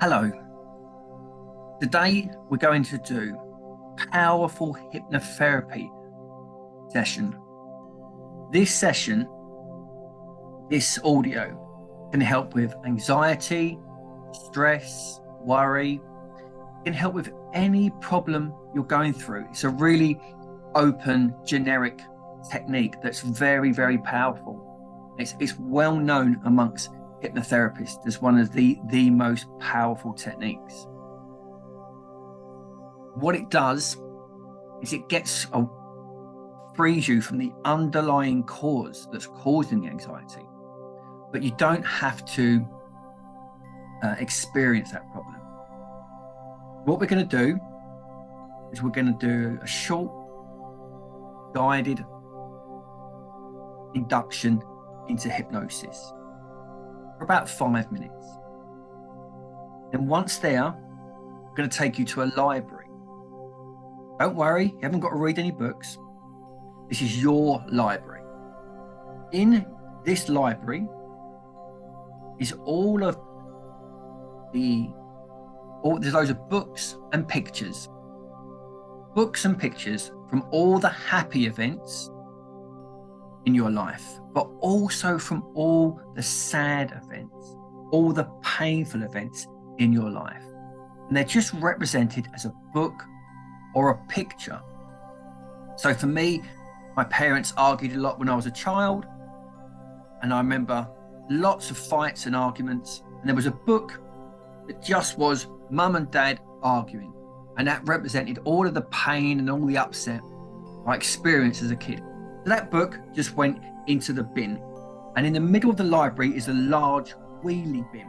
Hello. Today we're going to do powerful hypnotherapy session. This session, this audio can help with anxiety, stress, worry. It can help with any problem you're going through. It's a really open, generic technique that's very, very powerful. It's well known amongst hypnotherapists as one of the most powerful techniques. What it does is it frees you from the underlying cause that's causing the anxiety, but you don't have to experience that problem. What we're going to do is we're going to do a short guided induction into hypnosis for about 5 minutes. Then once there, I'm going to take you to a library. Don't worry, you haven't got to read any books. This is your library. In this library is there's loads of books and pictures. Books and pictures from all the happy events in your life, but also from all the sad events, all the painful events in your life. And they're just represented as a book or a picture. So for me, my parents argued a lot when I was a child, and I remember lots of fights and arguments, and there was a book that just was mum and dad arguing, and that represented all of the pain and all the upset I experienced as a kid. So that book just went into the bin, and in the middle of the library is a large wheelie bin,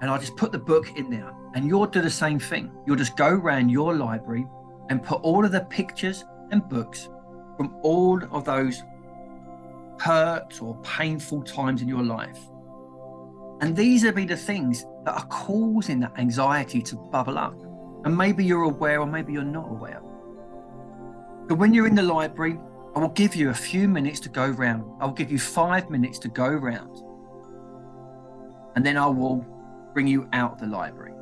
and I just put the book in there. And you'll do the same thing. You'll just go around your library and put all of the pictures and books from all of those hurt or painful times in your life. And these will be the things that are causing that anxiety to bubble up. And maybe you're aware or maybe you're not aware. But when you're in the library, I will give you a few minutes to go round. I'll give you 5 minutes to go round. And then I will bring you out the library.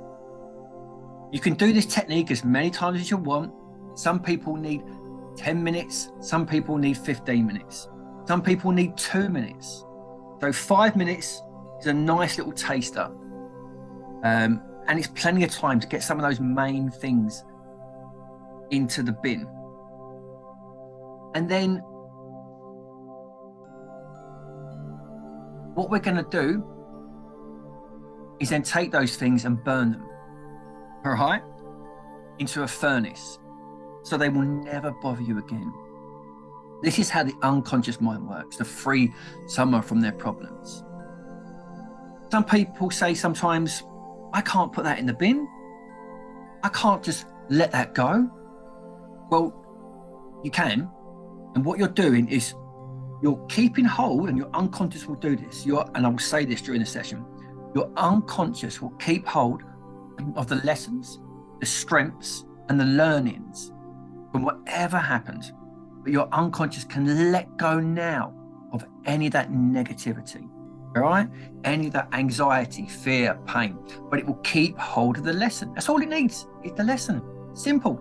You can do this technique as many times as you want. Some people need 10 minutes. Some people need 15 minutes. Some people need 2 minutes. So 5 minutes is a nice little taster. And it's plenty of time to get some of those main things into the bin. And then what we're going to do is then take those things and burn them, all right, into a furnace, so they will never bother you again. This is how the unconscious mind works, to free someone from their problems. Some people say sometimes, I can't put that in the bin. I can't just let that go. Well, you can. And what you're doing is you're keeping hold, and your unconscious will do this. And I will say this during the session, your unconscious will keep hold of the lessons, the strengths, and the learnings from whatever happened. But your unconscious can let go now of any of that negativity, all right? Any of that anxiety, fear, pain, but it will keep hold of the lesson. That's all it needs. It's the lesson. Simple.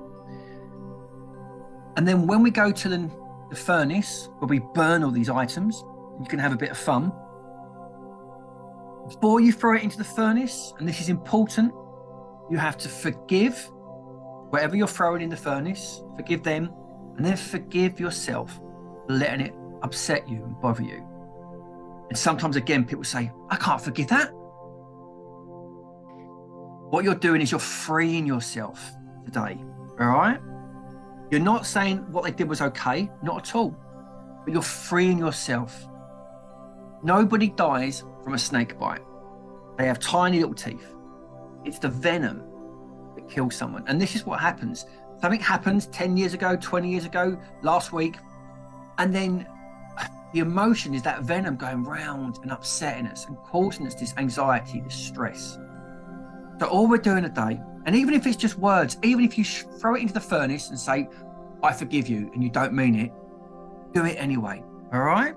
And then when we go to the furnace, where we burn all these items, you can have a bit of fun. Before you throw it into the furnace, and this is important, you have to forgive whatever you're throwing in the furnace, forgive them, and then forgive yourself for letting it upset you and bother you. And sometimes, again, people say, I can't forgive that. What you're doing is you're freeing yourself today, all right? You're not saying what they did was okay, not at all, but you're freeing yourself. Nobody dies from a snake bite. They have tiny little teeth. It's the venom that kills someone. And this is what happens. Something happens 10 years ago, 20 years ago, last week, and then the emotion is that venom going round and upsetting us and causing us this anxiety, this stress. So all we're doing today, and even if it's just words, even if you throw it into the furnace and say, I forgive you, and you don't mean it, do it anyway, all right?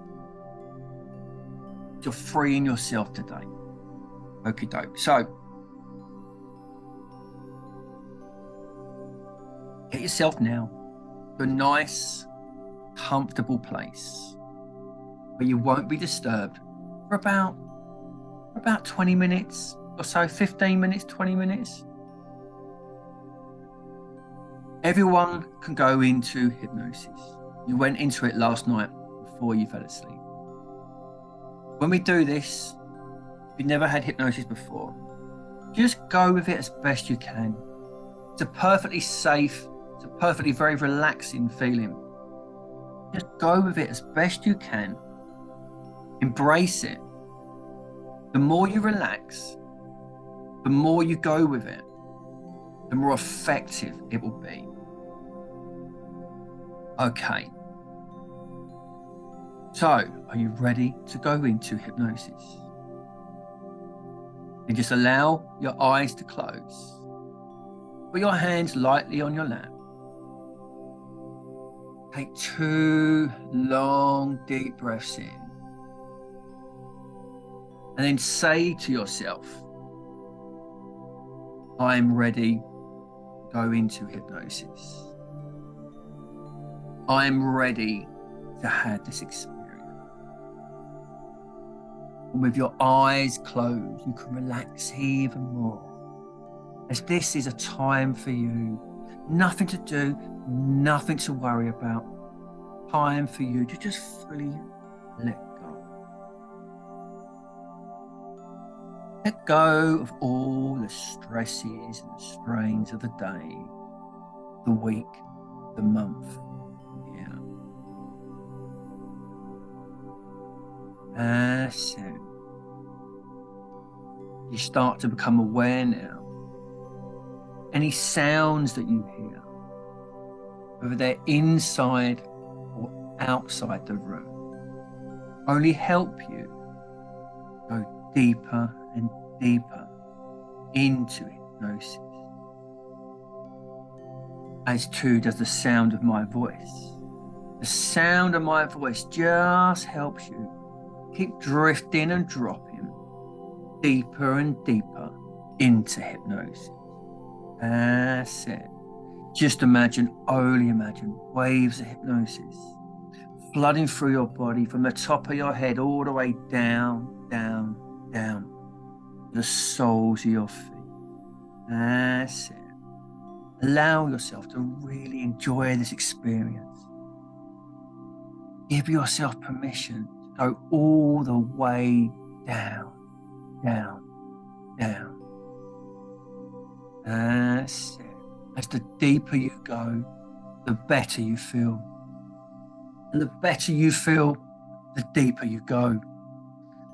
You're freeing yourself today. Okie doke. So, get yourself now to a nice, comfortable place where you won't be disturbed for about 20 minutes or so, 15 minutes, 20 minutes. Everyone can go into hypnosis. You went into it last night before you fell asleep. When we do this, if you've never had hypnosis before, just go with it as best you can. It's a perfectly safe, it's a perfectly very relaxing feeling. Just go with it as best you can. Embrace it. The more you relax, the more you go with it, the more effective it will be. Okay. So, are you ready to go into hypnosis? And just allow your eyes to close. Put your hands lightly on your lap. Take 2 long, deep breaths in. And then say to yourself, I'm ready to go into hypnosis. I'm ready to have this experience. And with your eyes closed, you can relax even more. As this is a time for you, nothing to do, nothing to worry about. Time for you to just fully let go. Let go of all the stresses and the strains of the day, the week, the month, the year. That's it. You start to become aware now. Any sounds that you hear, whether they're inside or outside the room, only help you go deeper and deeper into hypnosis. As too does the sound of my voice. The sound of my voice just helps you keep drifting and dropping deeper and deeper into hypnosis. That's it. Just imagine, only imagine waves of hypnosis flooding through your body from the top of your head all the way down, down, down to the soles of your feet. That's it. Allow yourself to really enjoy this experience. Give yourself permission to go all the way down, down, down. That's it. As the deeper you go, the better you feel. And the better you feel, the deeper you go.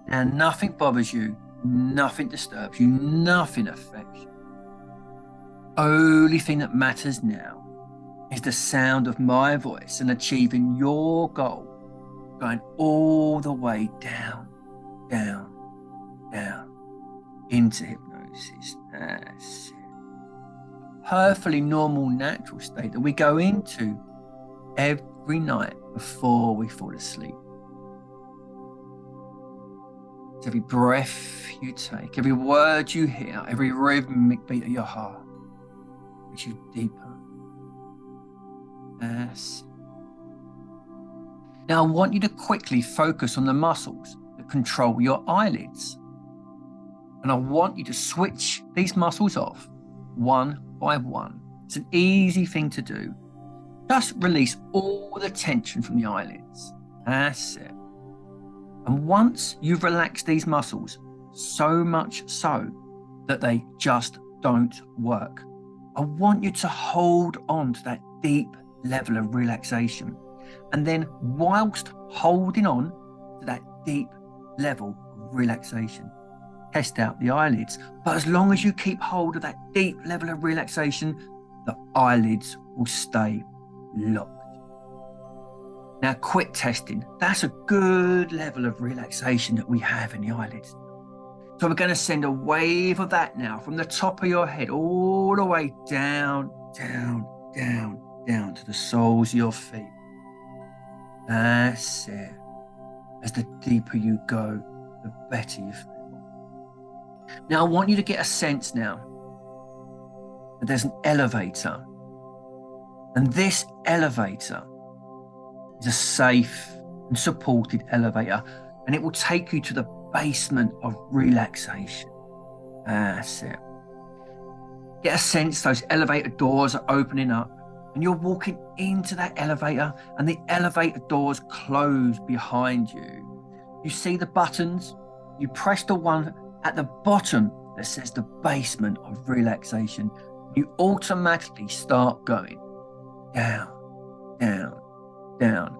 And nothing bothers you, nothing disturbs you, nothing affects you. Only thing that matters now is the sound of my voice and achieving your goal, going all the way down, down, down into hypnosis. That's it. Perfectly normal, natural state that we go into every night before we fall asleep. So every breath you take, every word you hear, every rhythmic beat of your heart takes you deeper. Yes. Now I want you to quickly focus on the muscles that control your eyelids. And I want you to switch these muscles off one by one. It's an easy thing to do. Just release all the tension from the eyelids. That's it. And once you've relaxed these muscles, so much so that they just don't work, I want you to hold on to that deep level of relaxation. And then whilst holding on to that deep level of relaxation, test out the eyelids. But as long as you keep hold of that deep level of relaxation, the eyelids will stay locked. Now, quick testing. That's a good level of relaxation that we have in the eyelids. So we're going to send a wave of that now from the top of your head all the way down, down, down, down to the soles of your feet. That's it. As the deeper you go, the better you feel. Now, I want you to get a sense now that there's an elevator, and this elevator is a safe and supported elevator, and it will take you to the basement of relaxation. That's it. Get a sense those elevator doors are opening up, and you're walking into that elevator, and the elevator doors close behind you. You see the buttons, you press the one at the bottom that says the basement of relaxation. You automatically start going down, down, down,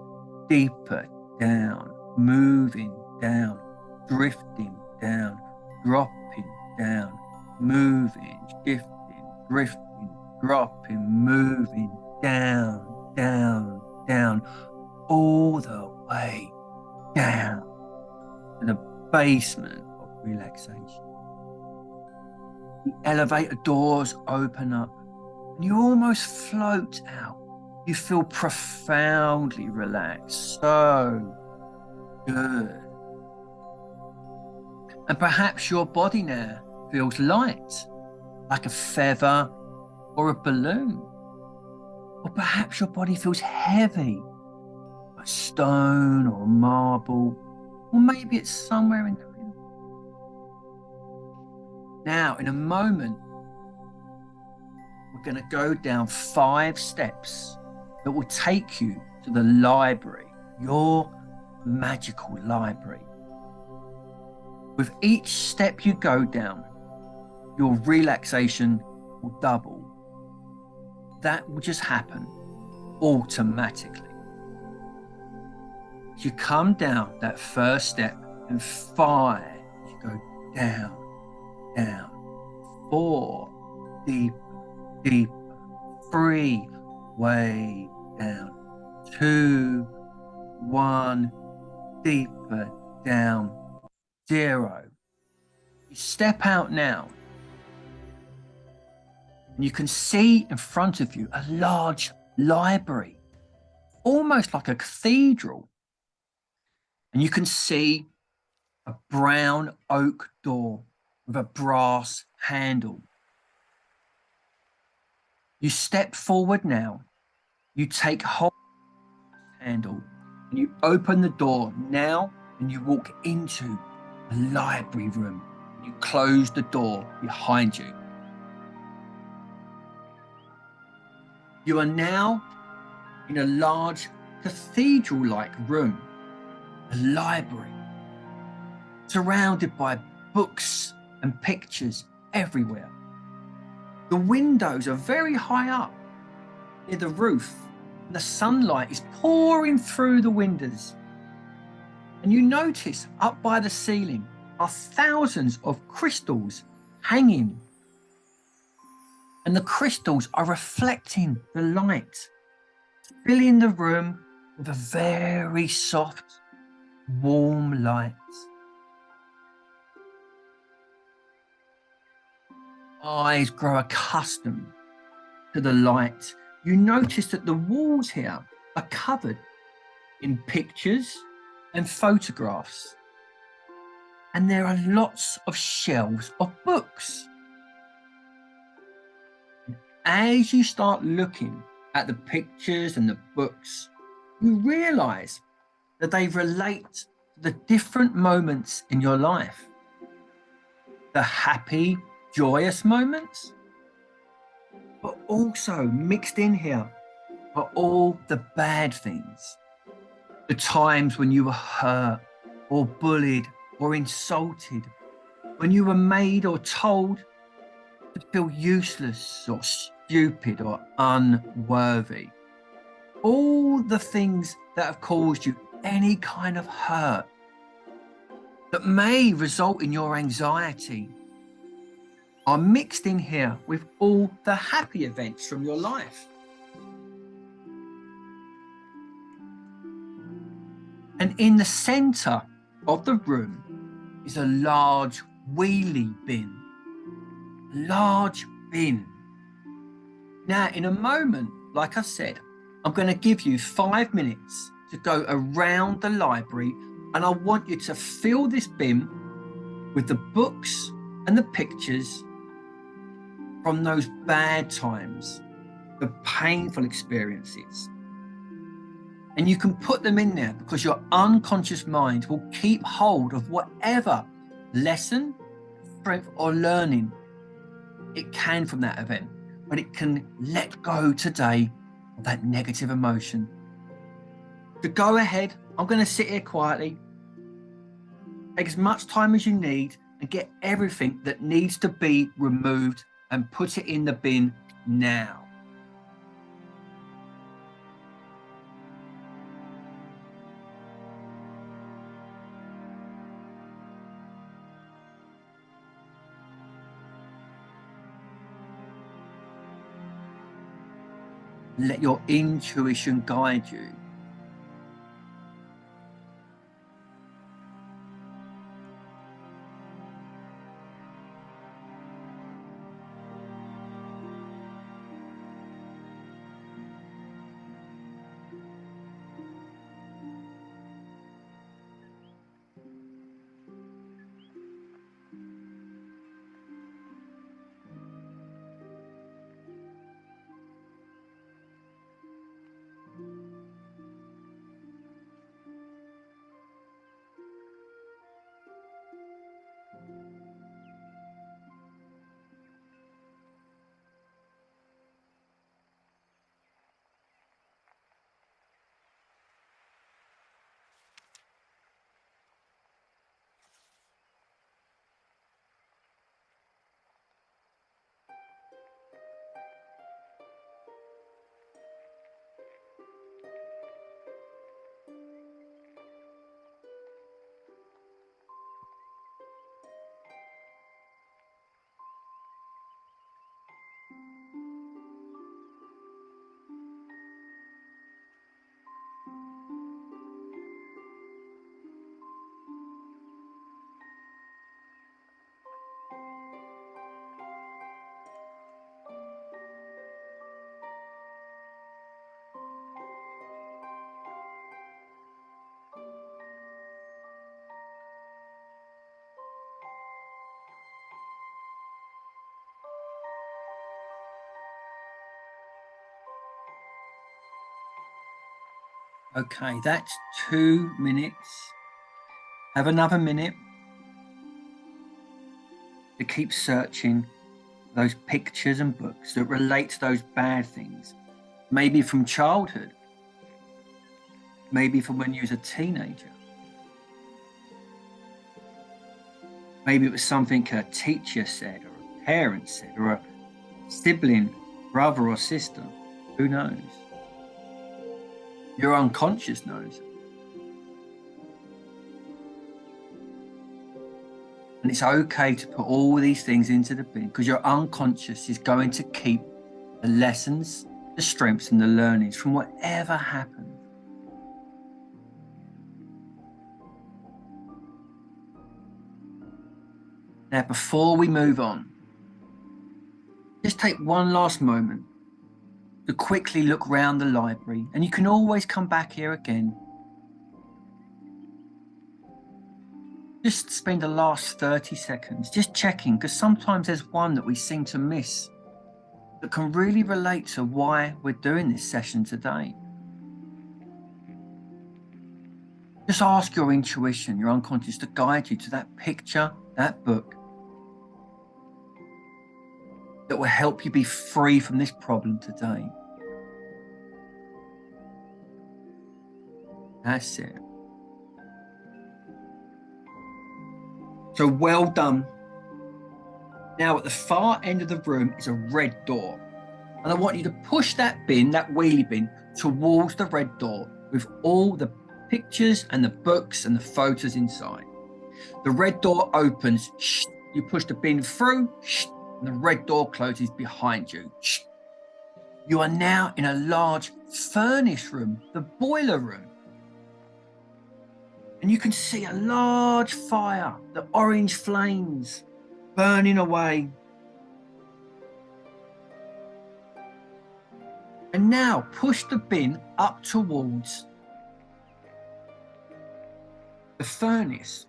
deeper down, moving down, drifting down, dropping down, moving, shifting, drifting, dropping, moving down, down, down, all the way down to the basement of relaxation. The elevator doors open up and you almost float out. You feel profoundly relaxed. So good. And perhaps your body now feels light, like a feather or a balloon. Or perhaps your body feels heavy, like stone or marble. Or maybe it's somewhere in the middle. Now, in a moment, we're going to go down 5 steps that will take you to the library, your magical library. With each step you go down, your relaxation will double. That will just happen automatically. You come down that first step, and 5, you go down, down, 4, deep, deep, 3, way down, 2, 1, deeper down, 0. You step out now, and you can see in front of you a large library, almost like a cathedral. And you can see a brown oak door with a brass handle. You step forward now, you take hold of the handle, and you open the door now, and you walk into the library room. You close the door behind you. You are now in a large cathedral-like room, a library, surrounded by books and pictures everywhere. The windows are very high up near the roof, and the sunlight is pouring through the windows. And you notice up by the ceiling are thousands of crystals hanging. And the crystals are reflecting the light, filling the room with a very soft, warm light. Eyes grow accustomed to the light. You notice that the walls here are covered in pictures and photographs. And there are lots of shelves of books. As you start looking at the pictures and the books, you realize that they relate to the different moments in your life. The happy, joyous moments, but also mixed in here are all the bad things. The times when you were hurt or bullied or insulted, when you were made or told to feel useless or stupid or unworthy. All the things that have caused you any kind of hurt that may result in your anxiety are mixed in here with all the happy events from your life. And in the center of the room is a large wheelie bin. Large bin. Now, in a moment, like I said, I'm going to give you 5 minutes to go around the library, and I want you to fill this bin with the books and the pictures from those bad times, the painful experiences. And you can put them in there because your unconscious mind will keep hold of whatever lesson, strength, or learning it can from that event. But it can let go today of that negative emotion. So go ahead. I'm going to sit here quietly. Take as much time as you need and get everything that needs to be removed and put it in the bin now. Let your intuition guide you. Okay, that's 2 minutes. Have another minute to keep searching those pictures and books that relate to those bad things. Maybe from childhood. Maybe from when you was a teenager. Maybe it was something a teacher said, or a parent said, or a sibling, brother or sister. Who knows? Your unconscious knows. And it's okay to put all these things into the bin because your unconscious is going to keep the lessons, the strengths, and the learnings from whatever happened. Now, before we move on, just take one last moment to quickly look round the library, and you can always come back here again. Just spend the last 30 seconds just checking, because sometimes there's one that we seem to miss that can really relate to why we're doing this session today. Just ask your intuition, your unconscious, to guide you to that picture, that book, that will help you be free from this problem today. That's it. So well done. Now at the far end of the room is a red door. And I want you to push that bin, that wheelie bin, towards the red door with all the pictures and the books and the photos inside. The red door opens. You push the bin through. And the red door closes behind you. You are now in a large furnace room, the boiler room. And you can see a large fire, the orange flames burning away. And now push the bin up towards the furnace.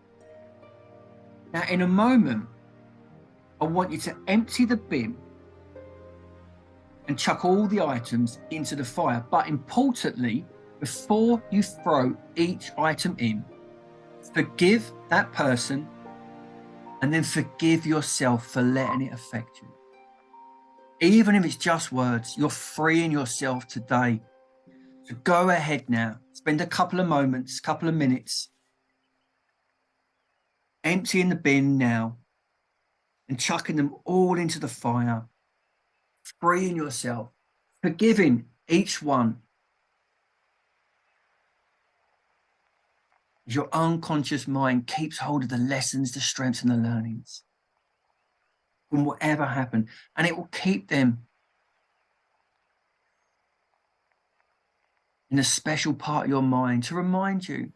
Now in a moment, I want you to empty the bin and chuck all the items into the fire. But importantly, before you throw each item in, forgive that person and then forgive yourself for letting it affect you. Even if it's just words, you're freeing yourself today. So go ahead now, spend a couple of moments, couple of minutes, emptying the bin now and chucking them all into the fire, freeing yourself, forgiving each one. Your unconscious mind keeps hold of the lessons, the strengths, and the learnings from whatever happened, and it will keep them in a special part of your mind to remind you,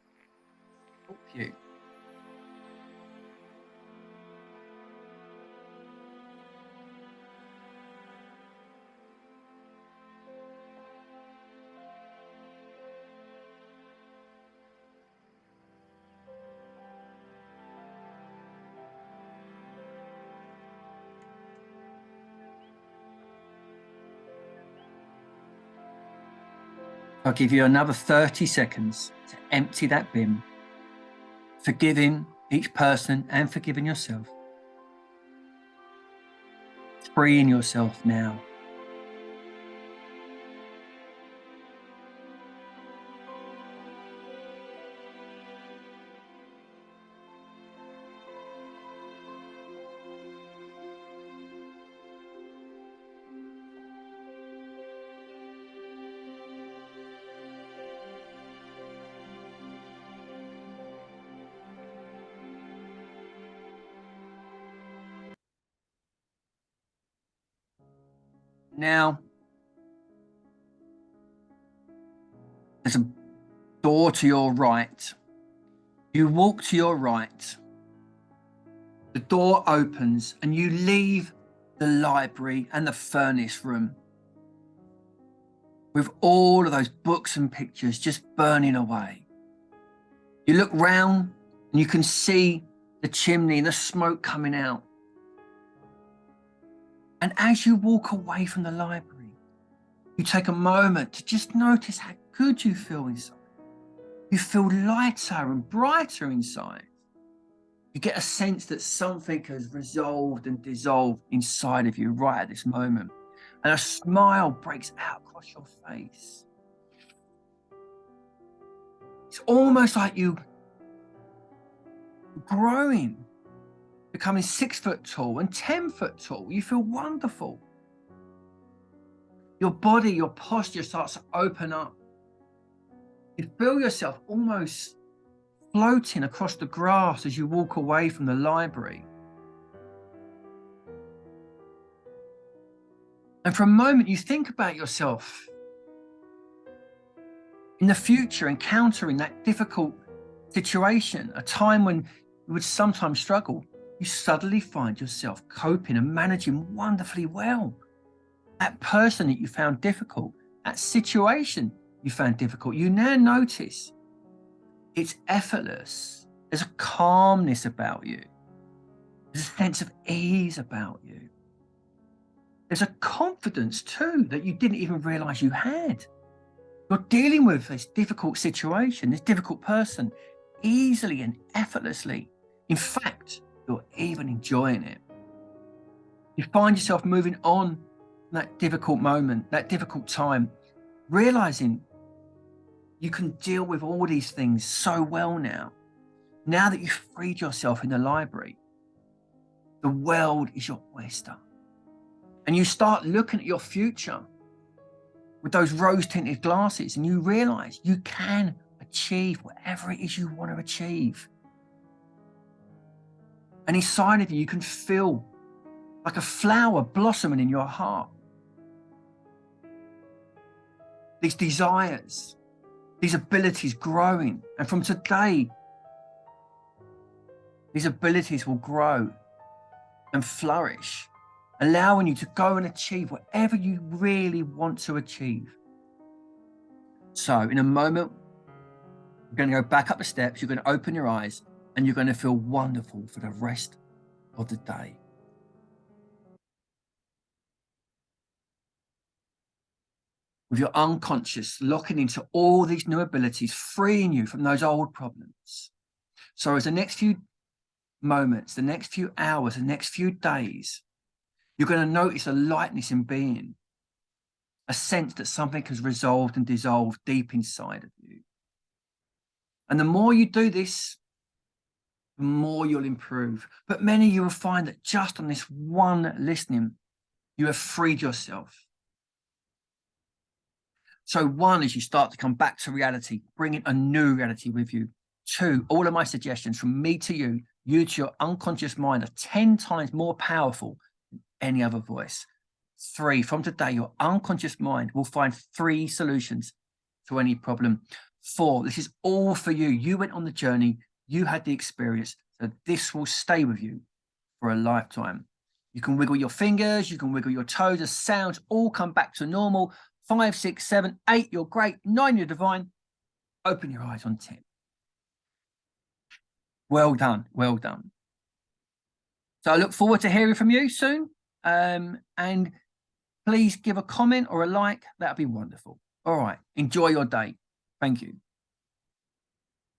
help you. I'll give you another 30 seconds to empty that bin, forgiving each person and forgiving yourself. Freeing yourself now. Now, there's a door to your right. You walk to your right. The door opens and you leave the library and the furnace room with all of those books and pictures just burning away. You look round and you can see the chimney and the smoke coming out. And as you walk away from the library, you take a moment to just notice how good you feel inside. You feel lighter and brighter inside. You get a sense that something has resolved and dissolved inside of you right at this moment. And a smile breaks out across your face. It's almost like you growing, becoming 6 foot tall and 10 foot tall. You feel wonderful. Your body, your posture starts to open up. You feel yourself almost floating across the grass as you walk away from the library. And for a moment, you think about yourself in the future, encountering that difficult situation, a time when you would sometimes struggle. You suddenly find yourself coping and managing wonderfully well. That person that you found difficult, that situation you found difficult, you now notice it's effortless. There's a calmness about you. There's a sense of ease about you. There's a confidence too that you didn't even realize you had. You're dealing with this difficult situation, this difficult person, easily and effortlessly. In fact, you're even enjoying it. You find yourself moving on from that difficult moment, that difficult time, realizing you can deal with all these things so well now. Now that you've freed yourself in the library, the world is your oyster. And you start looking at your future with those rose-tinted glasses, and you realize you can achieve whatever it is you want to achieve. And inside of you, you can feel like a flower blossoming in your heart. These desires, these abilities growing. And from today, these abilities will grow and flourish, allowing you to go and achieve whatever you really want to achieve. So in a moment, you're going to go back up the steps, you're going to open your eyes, and you're going to feel wonderful for the rest of the day. with your unconscious, locking into all these new abilities, freeing you from those old problems. So as the next few moments, the next few hours, the next few days, you're going to notice a lightness in being, a sense that something has resolved and dissolved deep inside of you. And the more you do this, the more you'll improve. But many of you will find that just on this one listening, you have freed yourself. So one, as you start to come back to reality, bringing a new reality with you. Two, all of my suggestions from me to you, you to your unconscious mind, are 10 times more powerful than any other voice. Three, from today, your unconscious mind will find 3 solutions to any problem. 4, this is all for you. You went on the journey, you had the experience, so this will stay with you for a lifetime. You can wiggle your fingers, you can wiggle your toes, the sounds all come back to normal. 5, 6, 7, 8, you're great. 9, you're divine. Open your eyes on 10. Well done, well done. So I look forward to hearing from you soon. And please give a comment or a like. That'd be wonderful. All right, enjoy your day. Thank you.